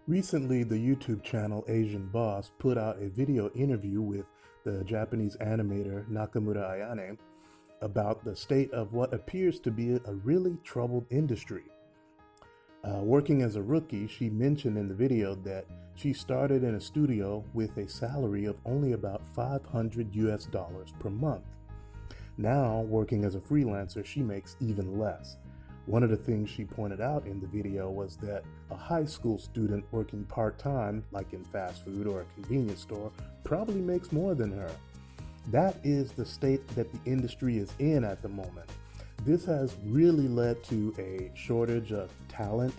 Recently, the YouTube channel Asian Boss put out a video interview with the Japanese animator Nakamura Ayane about the state of what appears to be a really troubled industry. Working as a rookie, she mentioned in the video that she started in a studio with a salary of only about 500 US dollars per month. Now, working as a freelancer, she makes even less. One of the things she pointed out in the video was that a high school student working part-time, like in fast food or a convenience store, probably makes more than her. That is the state that the industry is in at the moment. This has really led to a shortage of talent,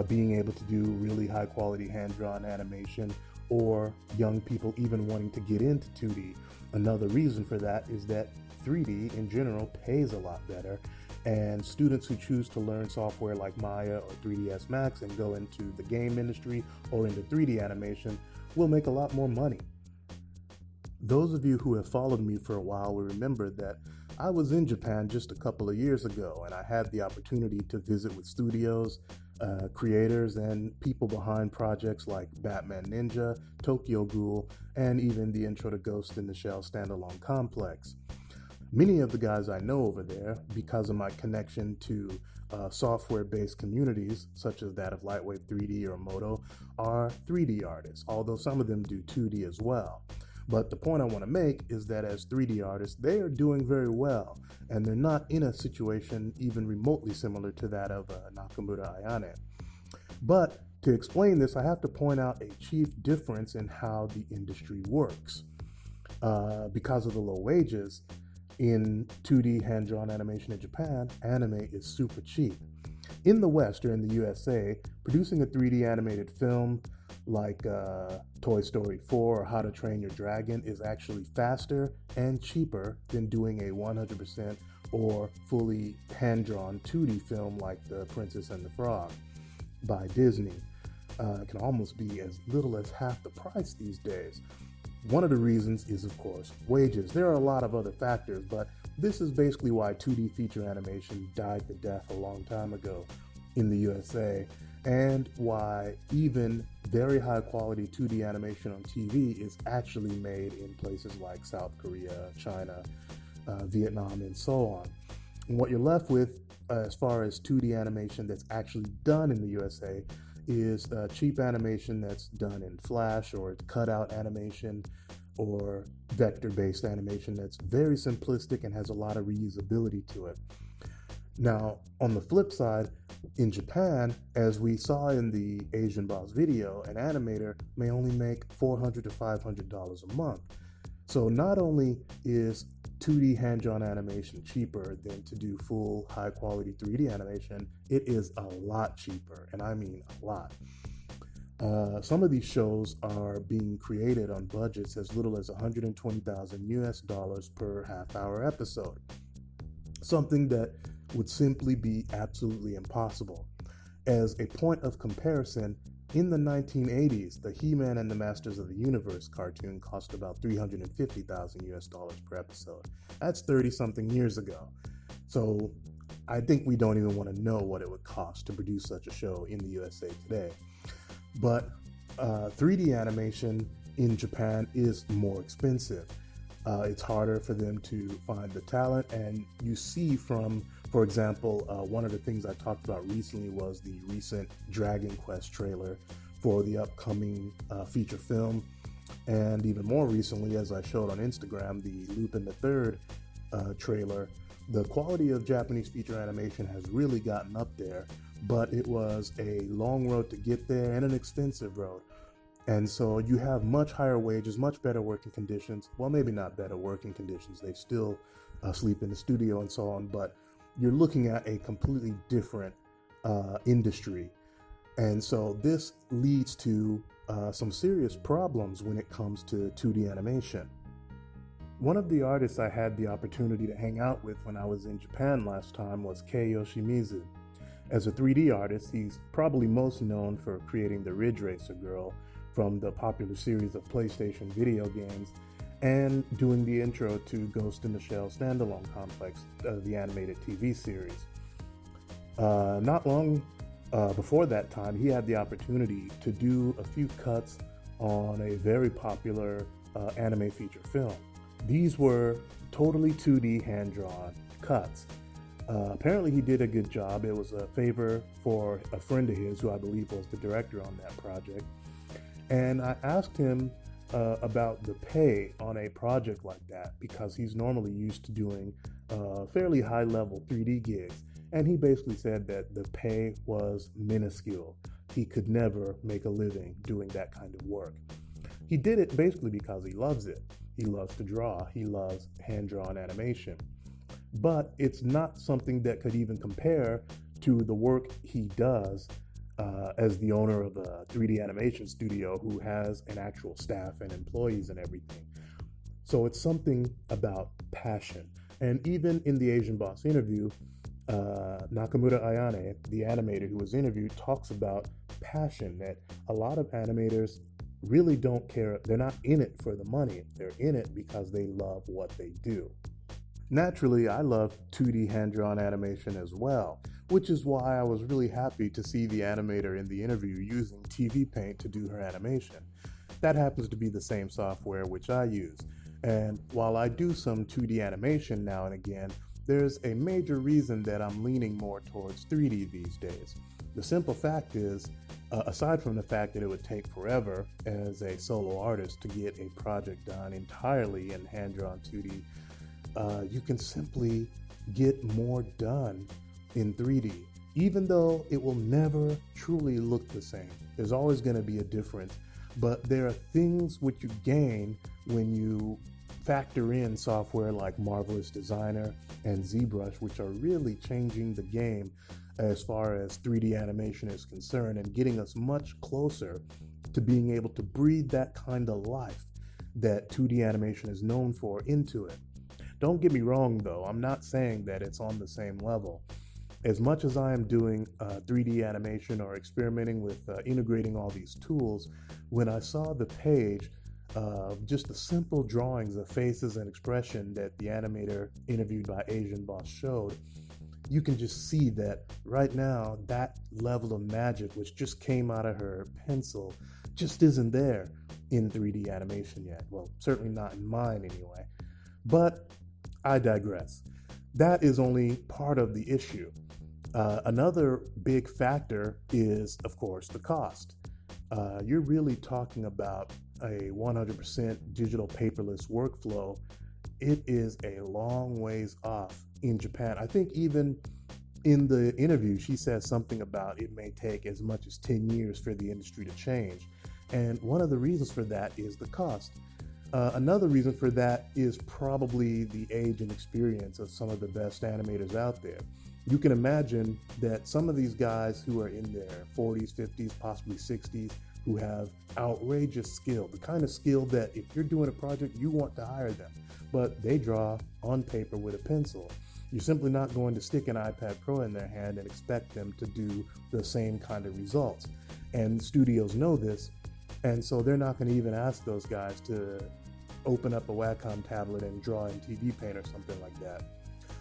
being able to do really high quality hand-drawn animation, or young people even wanting to get into 2D. Another reason for that is that 3D in general pays a lot better, and students who choose to learn software like Maya or 3ds Max and go into the game industry or into 3D animation will make a lot more money. Those of you who have followed me for a while will remember that I was in Japan just a couple of years ago, and I had the opportunity to visit with studios, creators, and people behind projects like Batman Ninja, Tokyo Ghoul, and even the Intro to Ghost in the Shell standalone complex. Many of the guys I know over there, because of my connection to software-based communities, such as that of Lightwave 3D or Moto, are 3D artists, although some of them do 2D as well. But the point I want to make is that as 3D artists, they are doing very well, and they're not in a situation even remotely similar to that of Nakamura Ayane. But to explain this, I have to point out a chief difference in how the industry works. Because of the low wages, in 2D hand-drawn animation in Japan, anime is super cheap. In the West, or in the USA, producing a 3D animated film like Toy Story 4 or How to Train Your Dragon is actually faster and cheaper than doing a 100% or fully hand-drawn 2D film like The Princess and the Frog by Disney. It can almost be as little as half the price these days. One of the reasons is, of course, wages. There are a lot of other factors, but this is basically why 2D feature animation died the death a long time ago in the USA, and why even very high quality 2D animation on TV is actually made in places like South Korea, China, Vietnam, and so on. And what you're left with as far as 2D animation that's actually done in the USA is cheap animation that's done in Flash or cutout animation or vector-based animation that's very simplistic and has a lot of reusability to it. Now, on the flip side, in Japan, as we saw in the Asian Boss video, an animator may only make $400 to $500 a month. So not only is 2D hand-drawn animation cheaper than to do full high-quality 3D animation, it is a lot cheaper, and I mean a lot. Some of these shows are being created on budgets as little as 120,000 US dollars per half-hour episode, something that would simply be absolutely impossible. As a point of comparison, in the 1980s, the He-Man and the Masters of the Universe cartoon cost about 350,000 US dollars per episode. That's 30-something years ago. So I think we don't even want to know what it would cost to produce such a show in the USA today. But 3D animation in Japan is more expensive. It's harder for them to find the talent, and you see from, for example, one of the things I talked about recently was the recent Dragon Quest trailer for the upcoming feature film, and even more recently, as I showed on Instagram, the Lupin III trailer. The quality of Japanese feature animation has really gotten up there, but it was a long road to get there and an expensive road. And so you have much higher wages, much better working conditions. Well, maybe not better working conditions. They still sleep in the studio and so on, but you're looking at a completely different industry. And so this leads to some serious problems when it comes to 2D animation. One of the artists I had the opportunity to hang out with when I was in Japan last time was Kei Yoshimizu. As a 3D artist, he's probably most known for creating the Ridge Racer girl from the popular series of PlayStation video games and doing the intro to Ghost in the Shell standalone complex, the animated TV series. Not long Before that time, he had the opportunity to do a few cuts on a very popular anime feature film. These were totally 2D hand-drawn cuts. Apparently he did a good job. It was a favor for a friend of his who I believe was the director on that project. And I asked him about the pay on a project like that because he's normally used to doing fairly high-level 3D gigs. And he basically said that the pay was minuscule. He could never make a living doing that kind of work. He did it basically because he loves it. He loves to draw. He loves hand-drawn animation. But it's not something that could even compare to the work he does as the owner of a 3D animation studio who has an actual staff and employees and everything. So it's something about passion. And even in the Asian Boss interview, Nakamura Ayane, the animator who was interviewed, talks about passion, that a lot of animators really don't care. They're not in it for the money. They're in it because they love what they do. Naturally, I love 2D hand-drawn animation as well, which is why I was really happy to see the animator in the interview using TV Paint to do her animation. That happens to be the same software which I use. And while I do some 2D animation now and again, there's a major reason that I'm leaning more towards 3D these days. The simple fact is, aside from the fact that it would take forever as a solo artist to get a project done entirely in hand-drawn 2D, you can simply get more done in 3D, even though it will never truly look the same. There's always going to be a difference, but there are things which you gain when you factor in software like Marvelous Designer and ZBrush, which are really changing the game as far as 3D animation is concerned and getting us much closer to being able to breathe that kind of life that 2D animation is known for into it. Don't get me wrong though, I'm not saying that it's on the same level. As much as I am doing 3D animation or experimenting with integrating all these tools, when I saw the page, just the simple drawings of faces and expression that the animator interviewed by Asian Boss showed, you can just see that right now that level of magic which just came out of her pencil just isn't there in 3D animation yet. Well, certainly not in mine anyway. But I digress. That is only part of the issue. Another big factor is, of course, the cost. You're really talking about a 100% digital paperless workflow. It is a long ways off in Japan. I think even in the interview, she says something about it may take as much as 10 years for the industry to change. And one of the reasons for that is the cost. Another reason for that is probably the age and experience of some of the best animators out there. You can imagine that some of these guys who are in their 40s, 50s, possibly 60s, who have outrageous skill, the kind of skill that if you're doing a project, you want to hire them, but they draw on paper with a pencil. You're simply not going to stick an iPad Pro in their hand and expect them to do the same kind of results. And studios know this, and so they're not going to even ask those guys to open up a Wacom tablet and draw in TV Paint or something like that.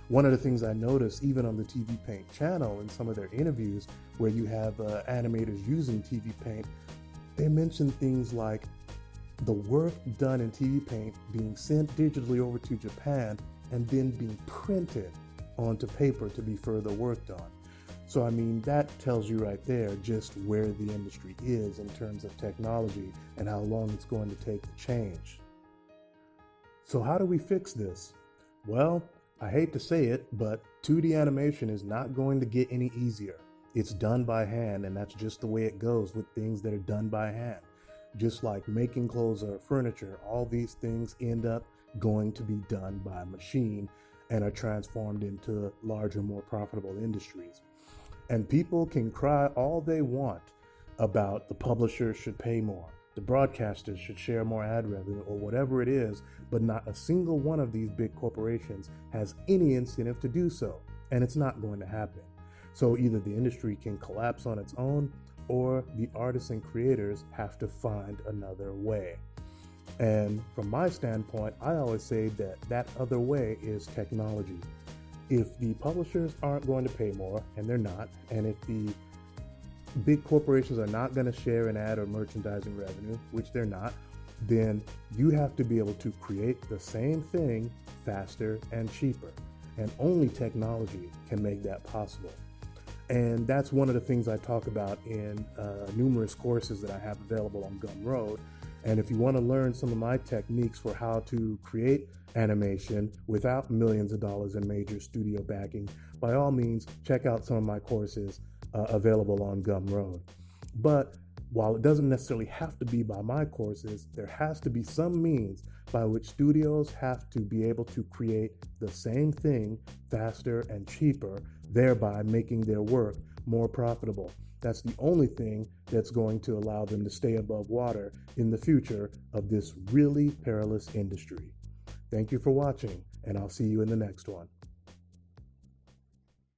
One of the things I noticed, even on the TV Paint channel in some of their interviews where you have animators using TV Paint, they mention things like the work done in TV Paint being sent digitally over to Japan and then being printed onto paper to be further worked on. So, I mean, that tells you right there just where the industry is in terms of technology and how long it's going to take to change. So how do we fix this? Well, I hate to say it, but 2D animation is not going to get any easier. It's done by hand, and that's just the way it goes with things that are done by hand. Just like making clothes or furniture, all these things end up going to be done by a machine and are transformed into larger, more profitable industries. And people can cry all they want about the publishers should pay more, the broadcasters should share more ad revenue, or whatever it is, but not a single one of these big corporations has any incentive to do so, and it's not going to happen. So either the industry can collapse on its own, or the artists and creators have to find another way. And from my standpoint, I always say that that other way is technology. If the publishers aren't going to pay more, and they're not, and if the big corporations are not going to share an ad or merchandising revenue, which they're not, then you have to be able to create the same thing faster and cheaper. And only technology can make that possible. And that's one of the things I talk about in numerous courses that I have available on Gumroad. And if you want to learn some of my techniques for how to create animation without millions of dollars in major studio backing, by all means, check out some of my courses available on Gumroad. But while it doesn't necessarily have to be by my courses, there has to be some means by which studios have to be able to create the same thing faster and cheaper, thereby making their work more profitable. That's the only thing that's going to allow them to stay above water in the future of this really perilous industry. Thank you for watching, and I'll see you in the next one.